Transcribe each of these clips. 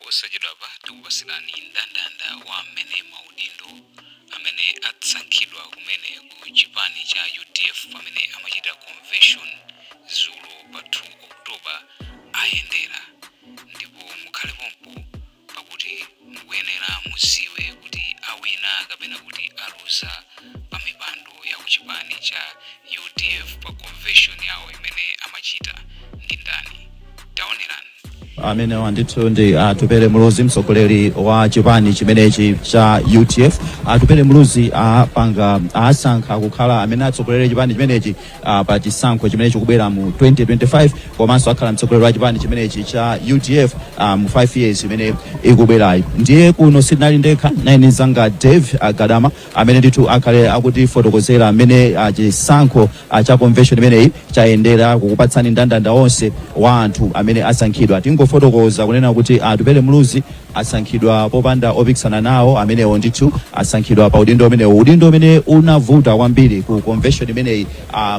posachedwa pa tikupasirani ndandanda wa amene Amaudindo amene Asankhidwa kumene ku chipani cha UDF pamene amachita convention Zulu pa 2 Oktoba ayendera, ndipo mukhale pompo pakuti mukuyenera muziwe kuti awina kapena kuti aluza pa mipando ya ku chipani cha UDF pa convention yawo imene amachita ndi ndani. Taonerani amene wandithu ndi atupere muluzi mtsogoleri wa chipani chimenechi cha UDF. atupere muluzi apanga asankha kukhala amene atsogoleri chipani chimenechi pa chisankho chimenechi kubwera mu 2025, komanso akhala mtsogoleri wa chipani chimenechi cha UDF mu 5 years imene ikubwerayi. Ndiye kuno sinali ndekha naini zanga Dave Gadama amene ndithu akhale akutifotokozera amene chisankho cha convention imeneyi chayendera, kukupatsani ndandanda onse wa anthu amene asankhidwa. Tingofotokoza kunena kuti atupere muluzi asankhidwa popanda opikisana nawo, amenewo ndithu asankhidwa pa udindo umenewo, udindo umene unavuta kwambiri ku convention imeneyi.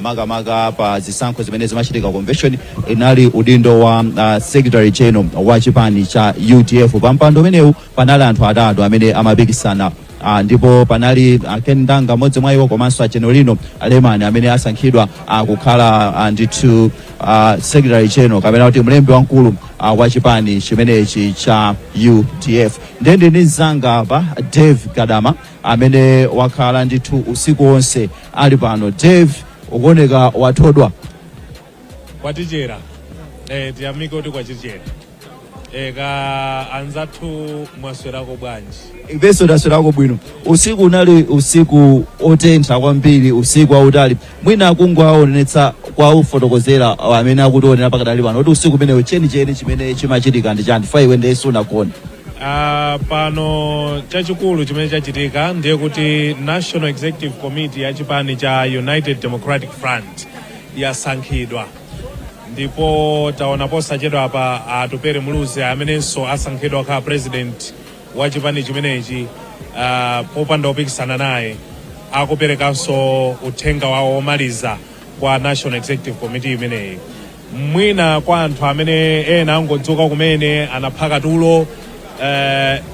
Makamaka pa zisankho zimene zimachitika convention inali udindo wa secretary general wa chipani cha UDF. pa mpando umenewu panali anthu atatu amene amapikisana, ndipo panali Kendanga modzi mwa iwo, komanso Achenolino Alemani amene asankhidwa kukhala ndithu secretary general kapena kuti mlembi wamkulu wa chipani chimenechi cha UDF. Ndende ndi zanga pa Dave Gadama amene wakhala ndithu usiku wonse ali pano. Dave, ukuoneka wathodwa kwatichera tiyamike kuti kwachichera ka anzathu mwaswerako bwanji? Iveso taswerako bwino. Usiku unali usiku otentha kwambiri, usiku wautali. Mwina kungwaonetsa kwa ufotokozera amene akutionera pakadali pano kuti usiku umenewo chenicheni chimene chimachitika ndi chani fa iwe ndeso unagona? Pano chachikulu chimene chachitika ndiye kuti National Executive Committee ya chipani cha United Democratic Front yasankhidwa, ndipo taona posachedwa apa atupere muluzi amenenso asankhidwa kha president wa chipani chimenechi popanda opikisana naye, akuperekanso uthenga wawo omaliza kwa National Executive Committee imeneyi. Mwina kwa anthu amene ena angodzuka kumene anaphaka tulo,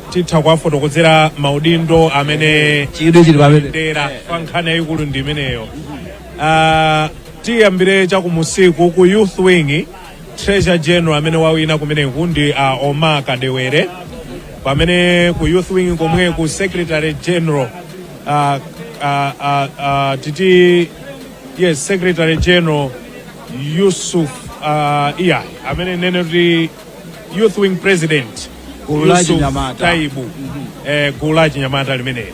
titha kuwafotokozera maudindo amene chiyendera kwa nkhani yayikulu ndi imeneyo. Tiyambire chakumusiku ku youth wing, treasurer general amene wawina kumeneku ndi Omwe Kadewere, pamene ku youth wing komwe ku secretary general secretary general Yusuf amene nene kuti youth wing president Yusuf Taibu gulu la Chinyamata limene.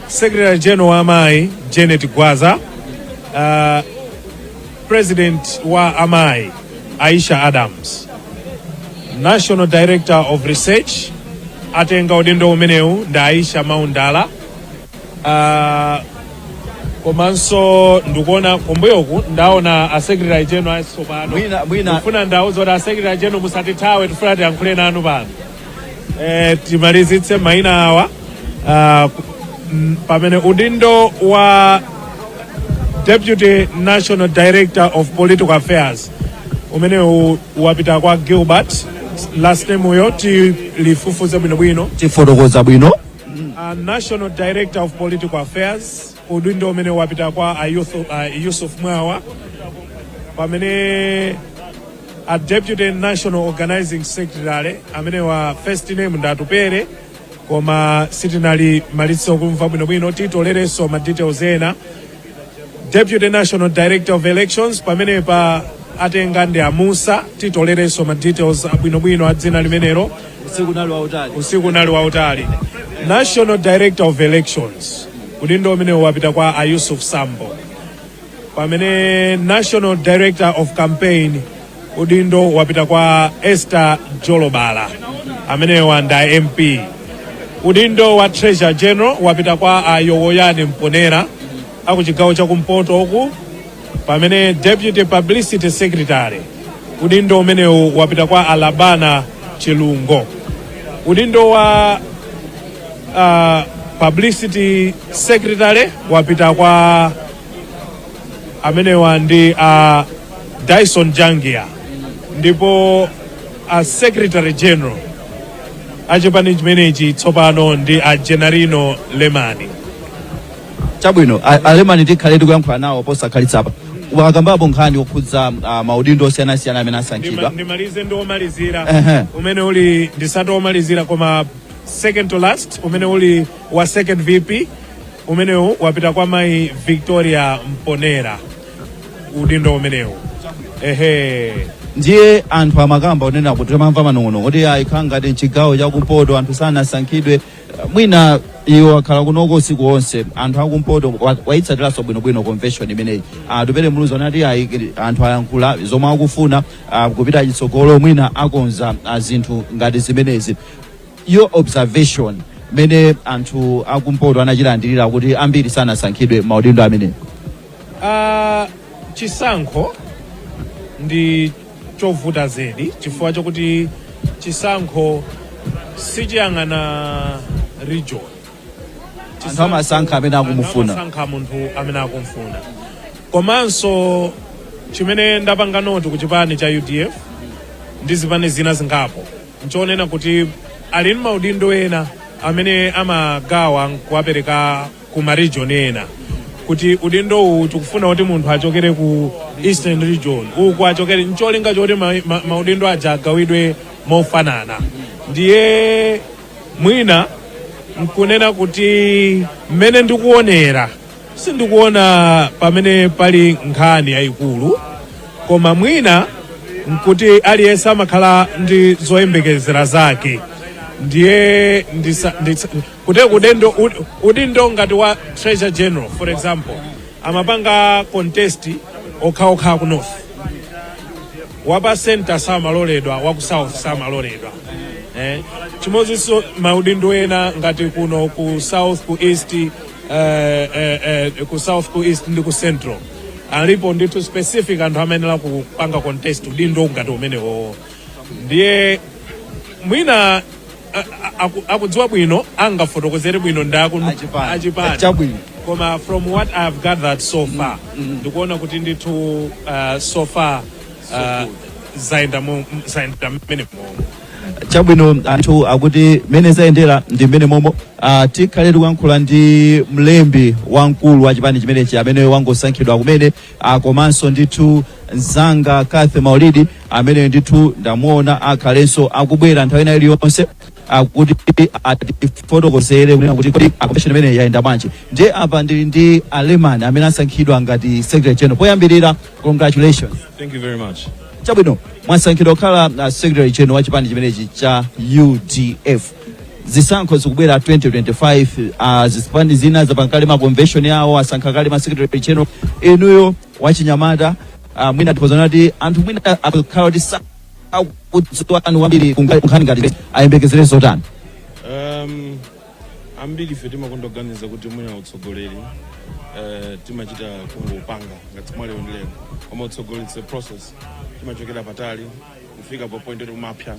Secretary general wa Amai Janet Gwaza, president wa Amai Aisha Adams, national director of research atenga udindo umenewu nda Aisha Maundala. Komanso ndikuona komboyoku ndaona a secretary general asopano ufuna ndauza kuti a secretary general musatithawe tifuna tiyankhule nanu pano. Timalizitse maina awa pamene udindo wa Deputy National Director of Political Affairs umene wapita kwa Gilbert, last name uyo tilifufuze bwino tifotokoza bwino. National Director of Political Affairs udindo umene wapita kwa Yusuf Mwawa, pamene a Deputy National Organizing Secretary amene wa first name ndatupere koma sitinali malitso kumva bwino titolereso ma details ena. Deputy National Director of Elections pamene pa atenga ndi Musa, titolereso ma details bwino adzina limenero. Usiku nali wautali. National Director of Elections udindo umene wapita kwa Yusuf Sambo, pamene National Director of Campaign udindo wapita kwa Esther Jolobala amene wanda MP. Udindo wa Treasurer General wapita kwa Yowoyani Mponera akuchigawo chakumpoto oku, pamene Deputy Publicity Secretary udindo umene wapita kwa Alabana Chilungo. Udindo wa Publicity Secretary wapita kwa amene wandi Dyson Jangia, ndipo a secretary general achipani chimenechi tsopano ndi a Generino Lemani. Chabwino alemani tikhale tikuyankhula nawo posakhalitsa apa wakambapo nkhani okhudza maudindo osiyanasiyana amene asankhidwa. Ndimalize ndi omalizira umene uli ndisatu omalizira koma second to last umene uli wa second VP umenewu wapita kwa mayi Victoria Mponera udindo umenewu. Ndiye anthu amakamba onena kuti amamva manong'onong'o kuti ayikhala ngati mchigawo chakumpoto anthu sanasankhidwe mwina iwo akhala kunoko usiku wonse anthu akumpoto wayitsatiranso bwinobwino convention imeneyi. Tupere muluzi onati anthu ayankhula zomwe akufuna kupita chitsogolo mwina akonza zinthu ngati zimenezi. Your observation mene anthu akumpoto anachilandirira kuti ambiri sanasankhidwe maudindo ameneyi. Chisankho ndi chovuta zedi chifukwa chokuti chisankho sichiyang'ana region. Anthu amasankha amene akumufuna. Amasankha munthu amene akumufuna. Komanso chimene ndapanga noti ku chipani cha UDF ndi zipani zina zingapo nchonena kuti ali ndi maudindo ena amene amagawa kuwapereka ku maregion ena kuti udindo uwu tikufuna kuti munthu achokere ku Eastern region uku achokere ncholinga choti maudindo aja agawidwe mofanana. Ndiye mwina nkunena kuti mmene ndikuonera sindikuona pamene pali nkhani yayikulu koma mwina nkuti aliyense amakhala ndi zoyembekezera zake. Ndiye kuti udindo ngati wa treasurer general for example amapanga contest okhaokha ku north wapa center samaloledwa waku south samaloledwa. Chimodzimodzi maudindo ena ngati kuno ku south ku east ku south ku east ndi ku central alipo ndithu specific anthu amenera kupanga contest udindo ngati umenewo. Ndiye mwina akudziwa bwino angafotokozere bwino achipani koma from what I have gathered so far ndikuona kuti ndithu so far Zayendera mmene momo. Chabwino anthu akuti mene Zayendera ndi mmene momo tikhale tikuyankhula ndi mlembi wamkulu wa chipani chimenechi amene wangosankhidwa kumene komanso ndithu Nzanga Kathe Maulidi amene ndithu ndamuona akhalenso akubwera nthawi ina iliyonse kuti atifotokozere kuti convention imene yayenda bwanji. Ndiye apa ndili ndi Alemani amene asankhidwa ngati secretary general. Poyambirira congratulations. Thank you very much. Chabwino mwasankhidwa kukhala secretary general wa chipani chimenechi cha UDF. Zisankho zikubwera 2025 zipani zina zapankale ma convention yawo asankha kale ma secretary general enuyo wachinyamata mwina tipozana kuti anthu mwina akukhala kuti akudziwanu wambiri kunkhani ngati ayembekezere zotani. Ambiri ife timakondoganiza kuti mwina utsogoleri timachita kungopanga ngati mwalero ndi lero koma utsogoleri it's a process timachokera patali kufika pa point kuti umapya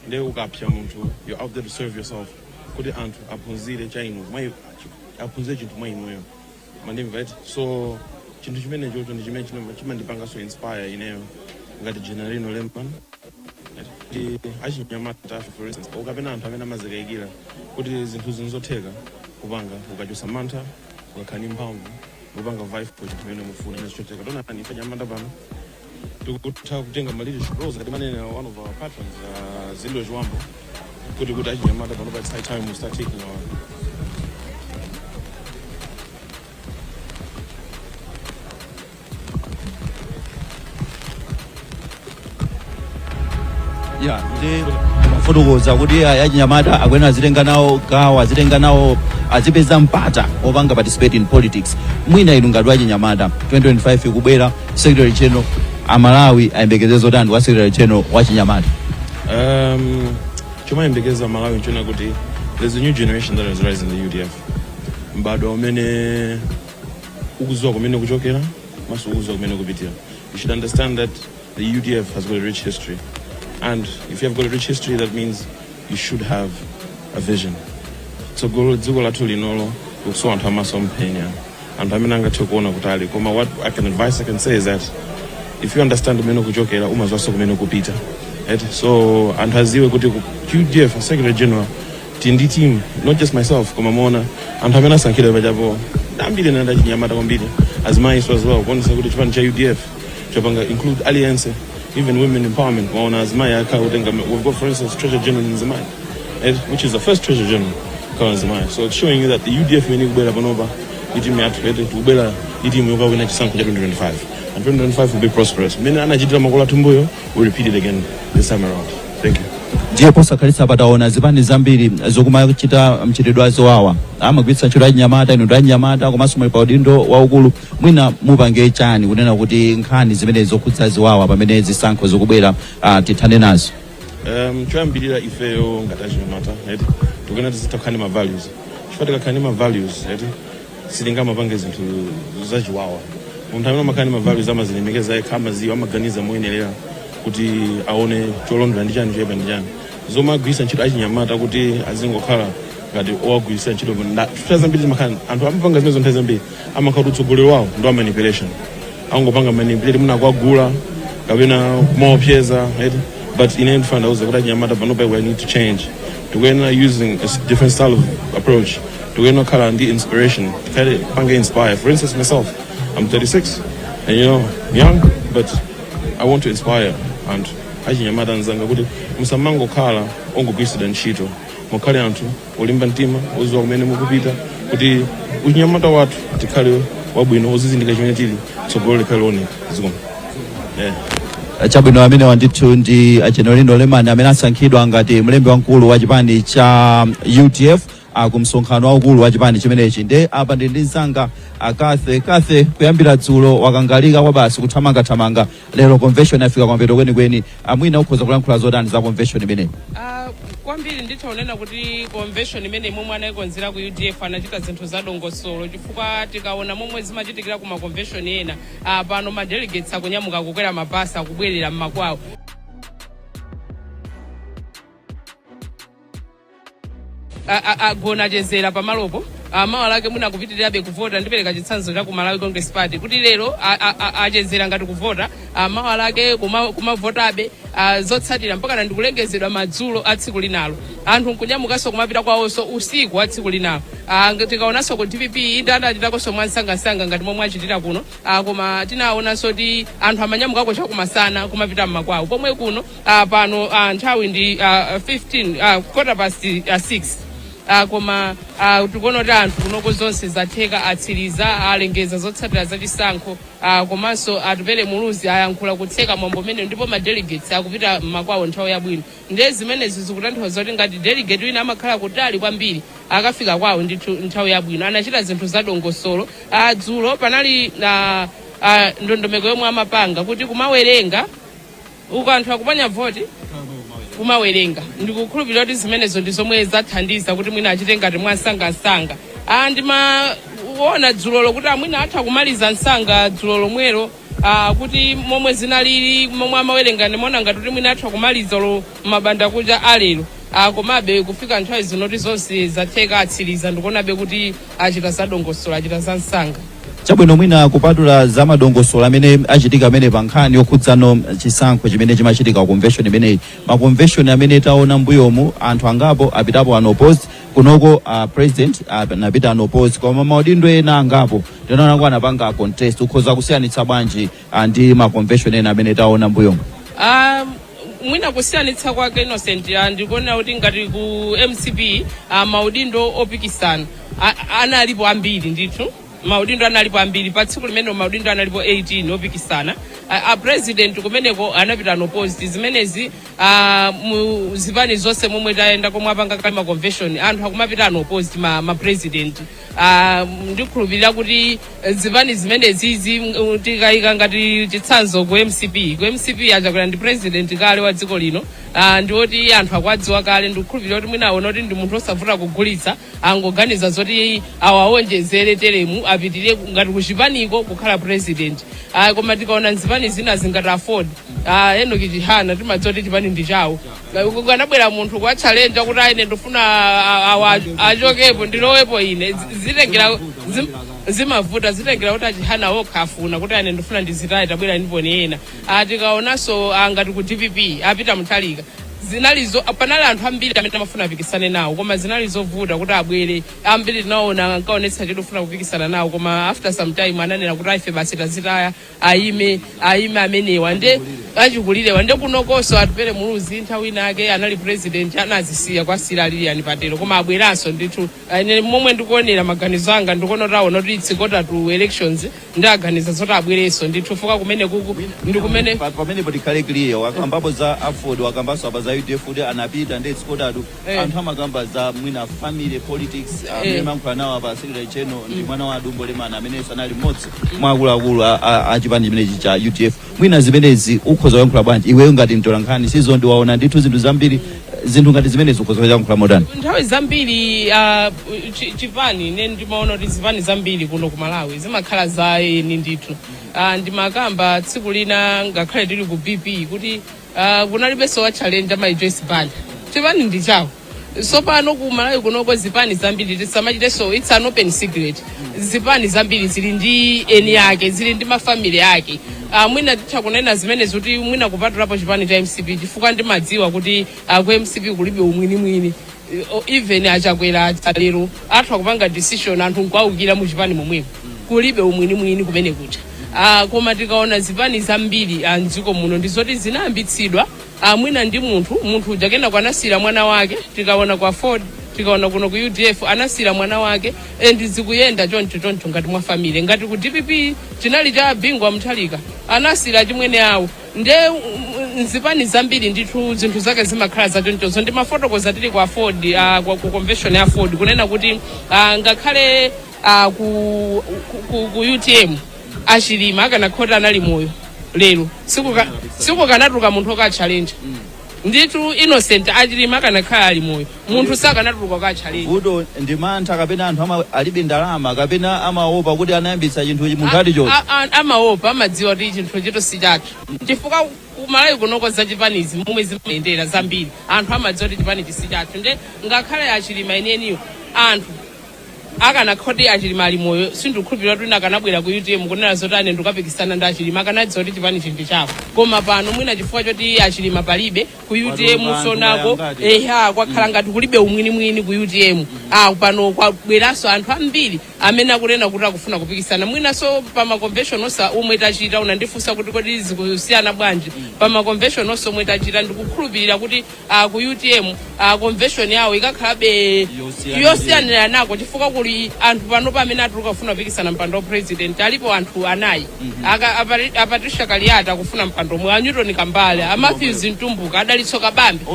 ndiye ukapya munthu you're out there to serve yourself kuti anthu aphunzire chaino aphunzire chinthu mwa inuyo mandimva right. So chinthu chimene chocho ndi chimene chimandipanga so inspire ineyo ngati Generino Lemani achinyamata for instance ukapena anthu amene amazikayikira kuti zinthu zinozotheka kupanga ukachosa mantha ukakhani mphamvu kupanga vibe for chinthu chimene mufuna nechichotheka tonani ife nyamata pano tikutha kutenga ma leadership roles ngati manene one of our patrons Zili kuti achinyamata pano it's high time we start taking our ndi fotokoza kuti achinyamata akwena azitenga nawo gawo azitenga nawo azipeza mpata opanga participate in politics. Mwina inu ngati achinyamata 2025 ikubwera secretary general amalawi ayembekeze zotani wa secretary general wa chinyamata. Choma ayembekeza Malawi nchona kuti there's a new generation that is rising in the UDF. Mbado umene ukuziwa kumene kuchokera maso ukuziwa kumene kupitira. You should understand that the UDF has got a rich history. And if you have got a rich history, that means you should have a vision. So dziko lathu linolo ukusowa anthu amasompenya anthu amene angathe kuona kutali koma what I can say is that if you understand kumene kuchokera umazwaso kumene kupita So anthu aziwe kuti UDF Secretary General tindi team, not just myself Komamona anthu amene asankhidwa pachapo ambiri nanda chinyamata kwambiri as my as well kuonesa kuti chipani cha UDF chapanga include alliance, even women empowerment waona as my akatenga. We've got for instance Treasurer General Nzimai, which is the first Treasurer General Nzimai. So it's showing you that the UDF meni kubela panoba itimu yathu kubela itimu yokawina chisankho cha 2025 and 2025 will be prosperous. Mene anachitira makola tumbuyo, we'll repeat it again this time around. Thank you. Ndiye posa kalisa pataona zipani zambiri zokumachita mchitidwazo wawa amagwitsa ntchito anyamata ino ndanyamata komanso muli pa udindo waukulu mwina mupange chani kunena kuti nkhani zimene zokhudza ziwawa pamene zisankho zikubwera tithane nazo. Choyambirira ifeyo ngati anyamata tikena tizitakhani ma values chifukwa tikakhani ma values sitingamapange zinthu zachiwawa. Munthu amene amakhani ma values amazilemekeza yekha amaziwa amaganiza moyenera kuti aone cholondera ndi chani choyipa ndi chani zomagwisa ntchito achinyamata kuti azingokhala ngati owagwisa ntchito zambiri zimakhani anthu amapanga zimene zonthawi zambiri amakhala utsogoleri wawo ndo manipulation angopanga manipulate muna kuagula kapena kumaopseza but in end find out kuti achinyamata panopa we need to change tikuyena using a different style of approach tikuyena khala ndi inspiration tikale pange inspire. For instance myself, I'm 36 and young but I want to inspire and achinyamata nzanga kuti musamango khala ongogwisira ntchito mukhale anthu olimba mtima oziwa kumene mukupita kuti uchinyamata wathu tikhale wabwino ozizindika chimene tili tsogolo likhale looneka zikoma. Chabwino amene wandithu ndi General Lemani amene asankhidwa ngati mlembi wamkulu wa chipani cha UDF kumsonkhano waukulu wa chipani chimenechi. Nde apa ndi nzanga kathe kuyambira dzulo wakangalika kwa basi kuthamanga lero convention afika kwampeto kwenikweni mwina ukhoza kulankhula zotani za convention imeneyi. Kwambiri nditaonena kuti convention imene momwe anayikonzera ku UDF anachita zinthu zadongosolo chifukwa tikaona momwe zimachitikira ku ma convention ena pano ma delegates akunyamuka kukwera mabasi akubwerera mmakwawo. Agona chezera pamalopo mawa lake muna kupitirirabe kuvota ndipereka chitsanzo cha ku Malawi Congress Party kuti lero achezera ngati kuvota mawa lake kumavotabe zotsatira mpaka ndikulengezedwa madzulo a tsiku linalo anthu nkunyamukanso kumapita kwawonso usiku wa tsiku linalo. Tikaonanso ku DPP idadachitakonso mwansangasanga ngati momwe achitira kuno koma tinaonanso kuti anthu amanyamukako chakumasana kumapita mmakwawo pomwe kuno pano nthawi ndi 15 quarter past 6 koma tikuona kuti anthu kunoko zonse zatheka atsiriza alengeza zotsatira zachisankho komanso atupere muluzi ayankhula kutseka mwambo umene ndipo ma delegates akupita mmakwawo nthawi yabwino. Ndiye zimenezi zikutanthauza kuti ngati delegate wina amakhala kutali kwambiri akafika kwawo ndithu nthawi yabwino anachita zinthu zadongosolo. Dzulo panali ndondomeko yomwe amapanga kuti kumawerenga uko anthu akupanya voti kumawerenga ndikukhulupirira kuti zimenezo ndi zomwe zathandiza kuti mwina achite ngati mwansangasanga. Ndimaona dzulolo kuti mwina atha kumaliza nsanga dzulo lomwelo kuti momwe zinalili momwe amawerenga ndimaona ngati kuti mwina atha kumaliza mabanda kuja alero komabe kufika nthawi zinoti zonse zatheka atsiriza ndikuonabe kuti achita zadongosolo achita za nsanga. Chabwino mwina kupatula za madongosolo amene achitika amene pa nkhani yokhudzano chisankho chimene chimachitika ku convention imeneyi. Ma convention amene taona mbuyomu anthu angapo apitapo unopposed kunoko president anapita unopposed koma Amaudindo ena angapo tinaona kwa anapanga contest. Ukhoza kusiyanitsa bwanji ndi ma convention ena amene taona mbuyomu? Mwina kusiyanitsa kwake Innocent ndikuona kuti ngati ku MCP Amaudindo opikisana analipo ambiri ndithu. Amaudindo analipo ambiri pa tsiku limene Amaudindo analipo 18 opikisana. President kumeneko anapita unopposed zimenezi mu zipani zonse momwe tayenda komwe apanga kama convention anthu akumapita unopposed ma president. Ndikhulupirira kuti zipani zimenezi tikayika ngati chitsanzo ku MCP achakwera ndi president kale wa dziko lino ndioti anthu akwadziwa kale ndikukhulupirira kuti mwina aona kuti ndi munthu osavuta kugulitsa angoganiza zoti awawonjezere teremu apitirire ngati kuchipaniko kukhala president. Koma tikaona nzipani zina zingati afford eno kichihana timadzoti chipani ndi chawo kukanabwera munthu kwa challenge kuti ine ndifuna achokepo ndilowepo ine zitengera zimavuta zitengera kuti achihana okha afuna kuti ane ndifuna ndizitaye tabwera ndipone ena tikaonanso ngati ku DPP apita Muthalika zinalizo panali anthu ambiri amene amafuna apikisane nawo koma zinali zovuta kuti abwere ambiri tinaona nkaonetsa choti ufuna kupikisana nawo koma after some time ananena kuti ife basi tazitaya ayime amenewa nde achikulirewa nde kunokonso atupere muluzi nthawi inake anali president anazisiya kwa Sira Lilian Patelo koma abweranso ndithu momwe ndikuonera maganizo anga ndikuona kuti aona kuti itsikota to elections ndi aganiza zoti abwerenso ndithu fuka kumene kuku ndi kumene pamene tikhale clear wakambapo za afford wakambaso apa za UDF kuti anapita ndi itsikotatu anthu amakamba za mwina family politics amene mankhula nawo apa secretary general ndi mwana wa Dumbo Lemana amene sanali mmodzi mwa akuluakulu a chipani chimenechi cha UDF mwina zimenezi ukhoza kuyankhula bwanji iweyo ngati mtolankhani sizo ndiwaona ndithu zinthu zambiri zinthu ngati zimenezi ukhoza kuyankhula modani nthawi zambiri chipani ine ndimaona kuti zipani zambiri kuno ku Malawi zimakhala za eni ndithu ndimakamba tsiku lina ngakhale tili ku BP kuti kunalibenso wa challenge my Joyce Band chipani ndi chawo so pano ku Malawi kunoko zipani zambiri tisamachiteso it's an open secret zipani zambiri zili ndi eni yake zili ndi mafamily yake mwina titha kunena zimene zoti mwina kupatulapo chipani cha MCP chifukwa ndimadziwa kuti ku MCP kulibe umwini even achakwera lero atha kupanga decision anthu nkwawukira mu chipani momwemo kulibe umwini kumene kucha koma tikaona zipani zambiri mdziko muno ndizoti zinayambitsidwa mwina ndi munthu ujakena kwanasira mwana wake tikaona kwa Ford tikaona kuno ku UDF anasira mwana wake ndizikuyenda choncho ngati mwa family ngati ku DPP chinali cha Bingwa Muthalika anasira chimwene awo nde nzipani zambiri ndithu zinthu zake zimakhala zachoncho ndi mafotokoza tili kwa Ford ku convention ya Ford kunena kuti ngakhale ku UTM achilima akanakhota anali moyo lero siku kanatuka munthu oka challenge ndithu innocent achilima akanakhala ali moyo munthu sakanatuka ka challenge vuto ndi mantha kapena anthu alibe ndalama kapena amaopa kuti anayambitsa chinthu ichi munthu ali choti amaopa amadziwa kuti chinthu chito si chake chifukwa ku Malawi kunoko za chipanizi momwe zimayendera zambiri anthu amadziwa kuti chipani chisi chathu nde ngakhale achilima ineniyo anthu akanakhoti achilima ali moyo sindikhulupirira kuti akanabwera ku UTM kunena zoti ane ndikapikisana ndi achilima akanadziwa kuti chipani chindi chawo koma pano mwina chifukwa choti achilima palibe ku UTM sonako kwakhala ngati kulibe umwini ku UTM pano kwabweranso anthu ambiri amene akunena kuti akufuna kupikisana mwinaso pa ma convention onse omwe tachita unandifunsa kuti kodi zikusiyana bwanji pa ma convention onse omwe tachita ndikukhulupirira kuti ku UTM convention yawo ikakhalabe yosiyanira nako chifukwa kuli anthu pano pamene atuluka kufuna kupikisana mpando wa president alipo anthu anayi Patricia Kaliata akufuna mpando mwe Newton Kambale Matthews Ntumbuka adalitso kabambi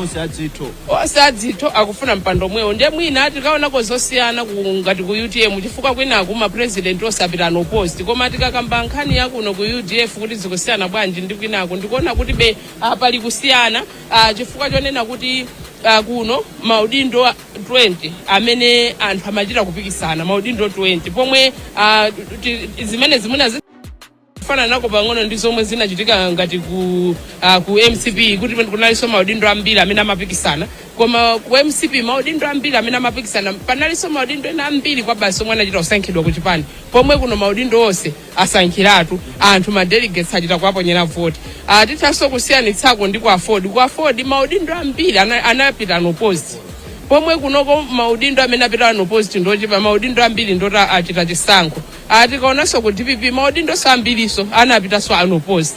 onse adzitho akufuna mpando mwewo ndiye mwina tikaonako zosiyana ngati ku UTM chifukwa kwina kuma president osapita no post koma tikakamba nkhani yakuno ku UDF kuti zikusiyana bwanji ndi kwinako ndikuona kuti pali kusiyana chifukwa chonena kuti kuno Amaudindo 20 amene anthu amachita kupikisana Amaudindo 20 pomwe zimene zimuna fana nako pang'ono ndi zomwe zinachitika ngati ku MCP kuti kunalinso Amaudindo ambiri amene amapikisana koma ku MCP Amaudindo ambiri amene amapikisana panalinso Amaudindo ena ambiri kwa basi omwe anachita kusankhidwa ku chipani pomwe kuno Amaudindo onse asankhiratu anthu ma delegates achita kuaponyera vote tithanso kusiyanitsako ndi ku Ford Amaudindo ambiri anapita no post pomwe kunoko Amaudindo amene apita no post ndochipa Amaudindo ambiri ndota achita chisankho tikaonanso ku DPP Amaudindo ambiriso anapitanso ano post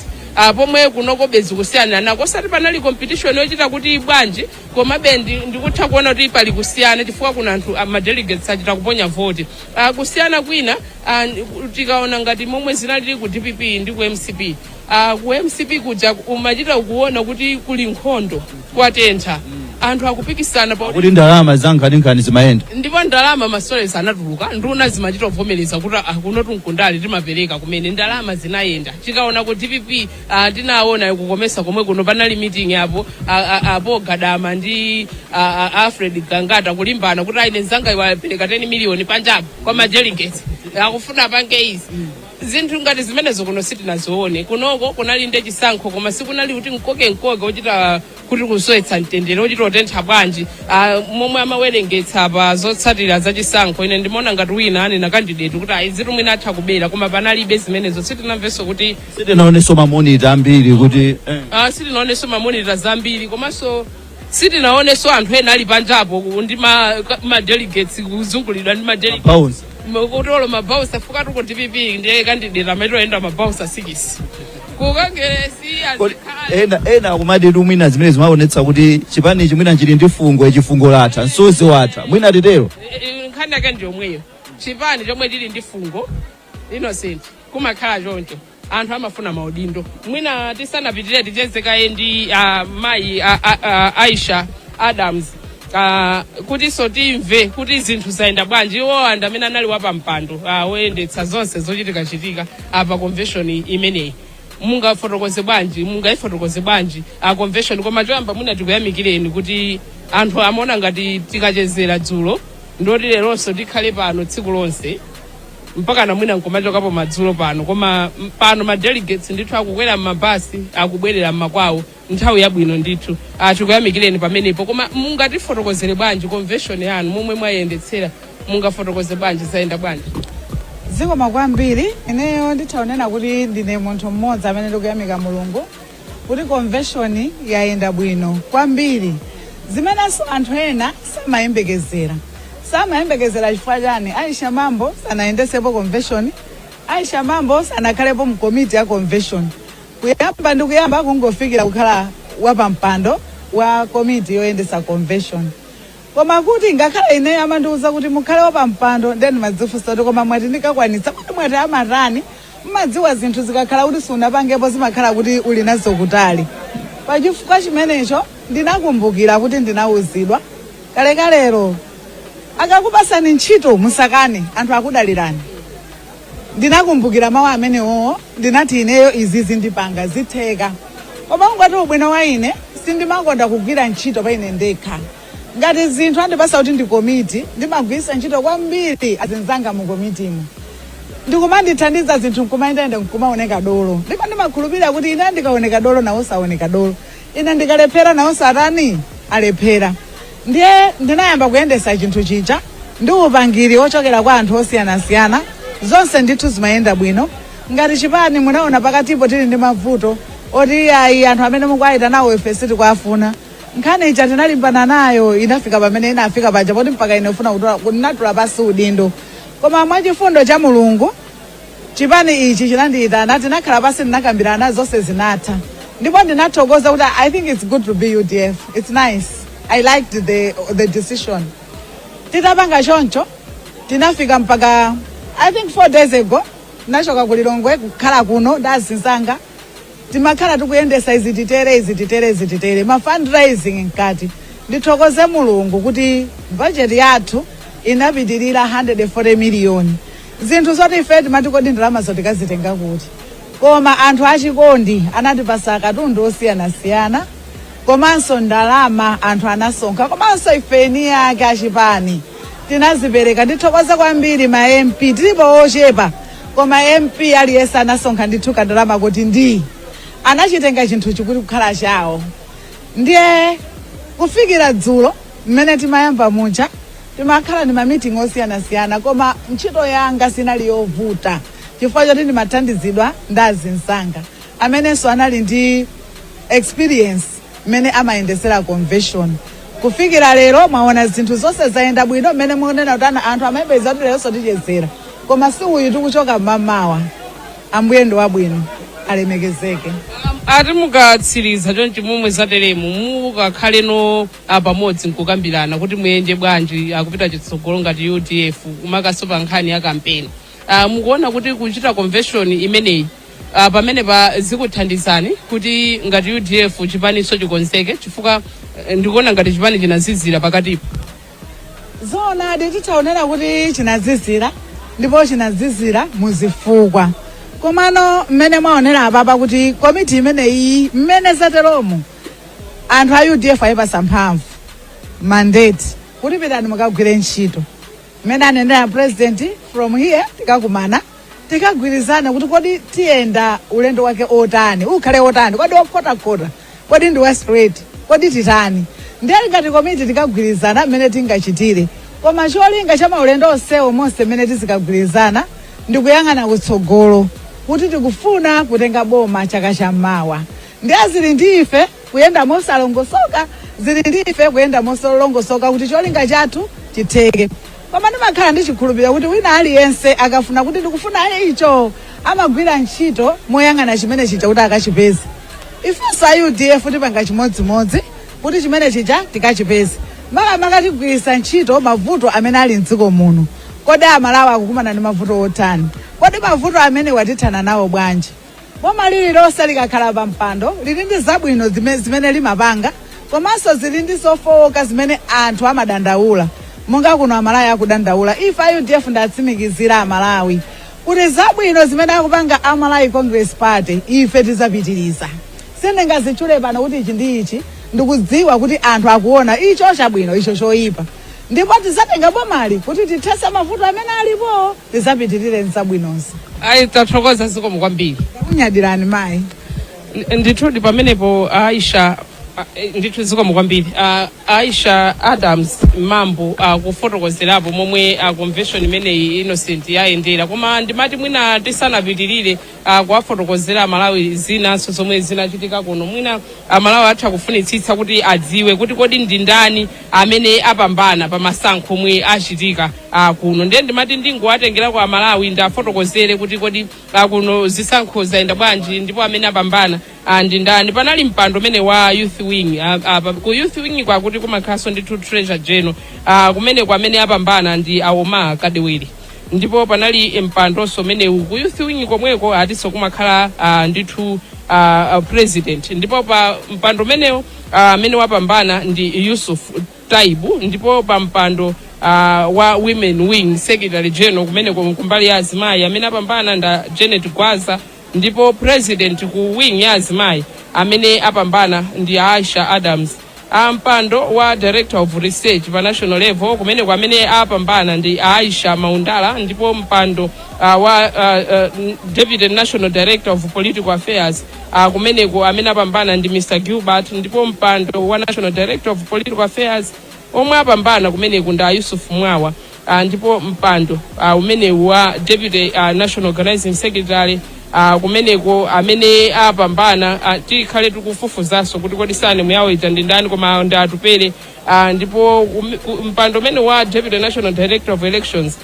pomwe kunoko bezi kusiyana nako osati panali competition yochita kuti bwanji koma ndikutha kuona kuti pali kusiyana chifukwa kuna anthu delegates achita kuponya vote kusiyana kwina tikaona ngati momwe zinali ku DPP ndi ku MCP ku MCP kuja umachita kuona kuti kuli nkhondo kwatentha anthu akupikisana kuti ndalama zankhani zimayenda ndipo ndalama masolesa anatuluka nduna zimachita kuvomereza kuti kunotu mkundali timapereka kumene ndalama zinayenda tikaona ku DPP tinaona kukomesa komwe kuno panali meeting apo Gadama ndi Alfred Gangata kulimbana kuti aine nzanga iwapereka 10 million panjabu kwa ma delegates akufuna pange izi zinthu ngati zimenezo kuno sitinazione. Kunoko kunali ndi chisankho koma sikunali kuti nkoke ochita kuti kusowetsa mtendere ochita otentha bwanji momwe amawerengetsa pa zotsatira za chisankho. Ine ndimaona ngati wina anena candidate kuti ayizitu mwina atha kubera koma panalibe zimenezo. Sitinamvenso kuti sitinaonenso mamonita ambiri kuti sitinaonenso mamonita zambiri komanso sitinaonenso anthu ena ali panjapo ndi ma delegates kuzungulidwa ndi ma delegates kutolo mabausa fuka tuko TPP ndiye candidate ametoenda mabausa 6 kukangeresi ena kumati mwina zimene zimaonetsa kuti chipani chimwina chili ndi chifungo latha nsozi watha mwina titero nkhani yake ndi yomweyo. Chipani chomwe chili ndi fungo innocent kumakhala choncho anthu amafuna maudindo. Mwina tisanapitire tichezekaye ndi mayi Aisha Adams kuti sotimve kuti zinthu zayenda bwanji. Iwo anthu amene anali wapampando woyendetsa zonse zochitika apa convention imeneyi mungafotokoze bwanji convention. Koma choyamba mwina tikuyamikireni kuti anthu amaona ngati tikachezera dzulo ndoti leronso tikhale pano tsiku lonse mpaka na mwina nkomachokapo madzulo pano. Koma pano ma delegates ndithu akukwera m'mabasi akubwerera m'makwawo nthawi yabwino ndithu. Tikuyamikireni pamenepo. Koma mungatifotokozere bwanji convention yanu momwe mwayendetsera, mungafotokoze bwanji zayenda bwanji? Zikoma kwambiri. Ineyo ndithaonena kuti ndine munthu mmodzi amene ndikuyamika Mulungu kuti convention yayenda bwino kwambiri. Zimenenso anthu ena samayembekezera chifukwa chani. Aisha Mambo sanayendesepo convention, Aisha Mambo sanakhalepo mkomiti ya convention. Kuyamba kungofikira kukhala wapampando wa komiti yoyendesa convention. Koma kuti ngakhala ine amandiuza kuti mukhale wapampando then madzifunsa kuti koma mwati ndikakwanitsa kuti mwati amatani mmadziwa zinthu zikakhala kuti sunapangepo zimakhala kuti uli nazo kutali. Pachifukwa chimenecho ndinakumbukira kuti ndinauzidwa kalekalero akakupasani ntchito musakane anthu akudalirani. Ndinakumbukira mawu amenewo ndinati ineyo izizi ndipanga zitheka. Koma ngati ubwino wa ine sindimakonda kugwira ntchito pa ine ndekha. Ngati zinthu andipasa kuti ndi komiti ndimagwirisa ntchito kwambiri azinzanga mu komitimo. Ndikumandithandiza zinthu nkumayenda nkumaoneka dolo. Ndipo ndimakhulupirira kuti ine ndikaoneka dolo nawo saoneka dolo. Ine ndikalephera nawo satani alephera. Ndiye ndinayamba kuyendesa chinthu chicha ndi upangiri ochokera kwa anthu osiyanasiyana. Zonse ndithu zimayenda bwino. Ngati chipani munaona pakatipo tili ndi mavuto oti ayi anthu amene mukuayita nawo ife sitikuafuna. Nkhani ija tinalimbana nayo inafika pamene inafika paja poti mpaka ine ufuna kunatula pasi udindo. Koma mwachifundo cha Mulungu chipani ichi chinandiyitana tinakhala pasi ndinakambirana zonse zinatha. Ndipo ndinathokoza kuti I think it's good to be UDF. It's nice. I liked the decision. Titapanga choncho tinafika mpaka I think 4 days ago nachoka kulilongwe kukhala kuno ndazinzanga timakhala tikuyendesa izititere ma fundraising nkati. Ndithokoze Mulungu kuti budget yathu inapitirira 140 million. Zinthu zoti ife timatikodi ndalama zotikazitenga kuti. Koma anthu achikondi anatipasa katundu osiyanasiyana. Komanso ndalama anthu anasonkha. Komanso ifeni yake achipani tinazipereka. Ndithokoza kwambiri ma MP tilipo ochepa. Koma MP aliyesa anasonkha ndithu kandalama kuti ndi anachitenga chinthu chikuti kukhala chawo. Ndiye kufikira dzulo mmene timayamba mucha timakhala ndi ma meeting osiyanasiyana koma ntchito yanga sinali yovuta chifukwa choti ndimathandizidwa ndazinzanga amenenso anali ndi experience mmene amayendesera convention. Kufikira lero mwaona zinthu zonse zayenda bwino mmene muonena kuti anthu amayembeza kuti lero tichezera koma si uyu tikuchoka mmamawa. Ambuye ndi wabwino alemekezeke. Ati mukatsiriza chonchi momwe zateremu mukakhaleno pamodzi nkukambirana kuti muyende bwanji akupita chitsogolo ngati UDF kumakasopa nkhani ya kampeni. Mukuona kuti kuchita convention imeneyi pamene zikuthandizani kuti ngati UDF chipaniso chikonzeke chifukwa ndikuona ngati chipani chinazizira pakatipo. Zona titaonera kuti chinazizira ndipo chinazizira muzifukwa. Komano mmene mwaonera apapa kuti komiti imeneyi mmene zateromo anthu a UDF ayipasa mphamvu mandate kuti pitani mukagwire ntchito mmene anenera president from here tikakumana tikagwirizana kuti kodi tiyenda ulendo wake otani ukhale otani kodi wakhotakhota kodi ndi wa straight kodi titani ndiye ngati komiti tikagwirizana mmene tingachitire koma cholinga cha maulendo onsewo monse mmene tizikagwirizana ndikuyang'ana kutsogolo kuti tikufuna kutenga boma chaka chammawa ndiye zili ndi ife kuyenda mosalongosoka zili ndi ife kuyenda mosalongosoka kuti cholinga chathu chitheke koma ndimakhala ndi chikhulupiriro kuti wina aliyense akafuna kuti ndikufuna icho amagwira ntchito moyang'ana chimene chija kuti akachipeze ifenso a UDF tipanga chimodzimodzi kuti chimene chija tikachipeze makamaka tigwiritsa ntchito mavuto amene ali mdziko muno kodi amalawi akukumana ndi mavuto otani kodi mavuto amene watithana nawo bwanji boma lililonse likakhala pa mpando lili ndi zabwino zimene limapanga komanso zili ndi zofowoka zimene anthu amadandaula monga kuno amalawi akudandaula ife a UDF ndatsimikizira amalawi kuti zabwino zimene akupanga Amalawi Congress Party ife tizapitiriza sindingazitchule pano kuti ichi ndi ichi ndikudziwa kuti anthu akuona icho chabwino icho choyipa ndipo tizatenga bomali kuti tithetse mavuto amene alipo tizapitirire zabwinonso ayi tathokoza zikomo kwambiri kunyadirani mayi ndithudi pamenepo Aisha ndithu zikomo kwambiri Aisha Adams mambo kufotokozerapo momwe convention imeneyi innocent yayendera koma ndimati mwina tisanapitirire kuwafotokozera Malawi zinanso zomwe zinachitika kuno mwina Malawi atha kufunitsitsa kuti adziwe kuti kodi ndi ndani amene apambana pa masankho omwe achitika kuno ndiye ndimati ndingowatengerako Malawi ndafotokozere kuti kodi kuno zisankho zayenda bwanji ndipo amene apambana ndi ndani panali mpando umene wa youth wing ku youth wing kwakuti kumakhaso ndithu treasure general kumene kwamene apambana ndi Aoma Kadewere ndipo panali mpandonso umene ku youth wing komweko atinso kumakhala ndithu president ndipo pa mpando umenewo amene wapambana ndi Yusuf Taibu ndipo pa mpando wa women wing secretary general kumene kumbali ya azimayi amene apambana nda Janet Gwaza ndipo president ku wing ya azimayi amene apambana ndi Aisha Adams mpando wa director of research pa national level kumene kwamene apambana ndi Aisha Maundala ndipo mpando wa deputy national director of political affairs kumeneko amene apambana ndi Mr Gilbert ndipo mpando wa national director of political affairs omwe apambana kumeneko ndi Yusuf Mwawa ndipo mpando umene wa deputy national organizing secretary kumeneko amene apambana tikhale tikufufuzanso kuti kodi sane muyawo ita ndi ndani koma ndi atupere ndipo mpando umene wa deputy national director of elections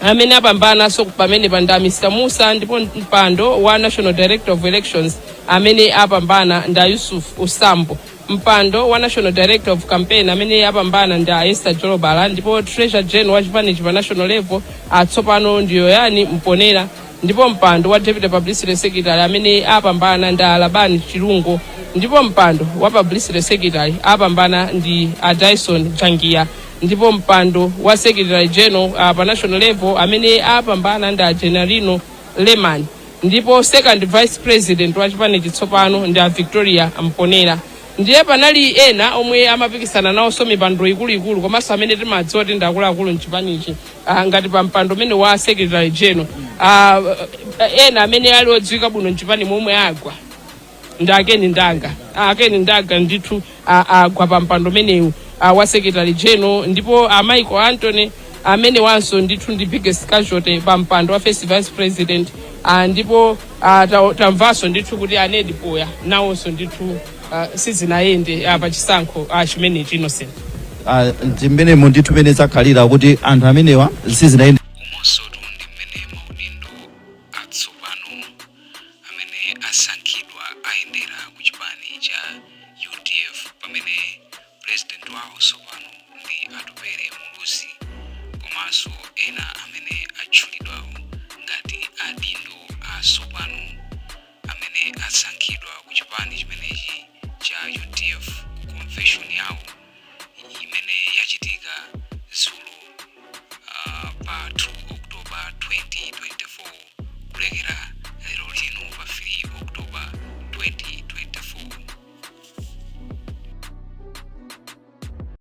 amene apambana so pamene panda Mr Musa ndipo mpando wa national director of elections amene apambana nda Yusuf Usambo mpando wa national director of campaign amene apambana nda Esther Jolobala ndipo treasurer general wa chipani pa national level atsopano ndiyo yani Mponera ndipo mpando wa deputy publicity secretary amene apambana nda Labani Chirungo ndipo mpando wa publicity secretary apambana ndi Dyson Jangia ndipo mpando wa secretary general pa national level amene apambana nda Generalino Leman ndipo second vice president wa chipani chitsopano ndi Victoria Mponera ndiye panali ena omwe amapikisana nawo so mipando ikuluikulu komanso amene timadziwa kuti ndi akuluakulu mchipanichi ngati pa mpando umene wa secretary general ena amene ali odziwika bwino mchipani momwe agwa ndi akeni ndanga ndithu agwa pa mpando umenewu wa secretary general ndipo Michael Anthony amene wanso ndithu ndi biggest casualty pa mpando wa first vice president ndipo tamvanso ndithu kuti Anedi Poya nawonso ndithu sizinayende pa chisankho chimenechi innocent ndimene mundithu pene zakhalira kuti anthu amenewa sizinayende komanso ndi mmene Amaudindo atsopano amene asankhidwa ayendera ku chipani cha UDF pamene president wawo tsopano ndi Atupere Muluzi komanso ena amene atchulidwawo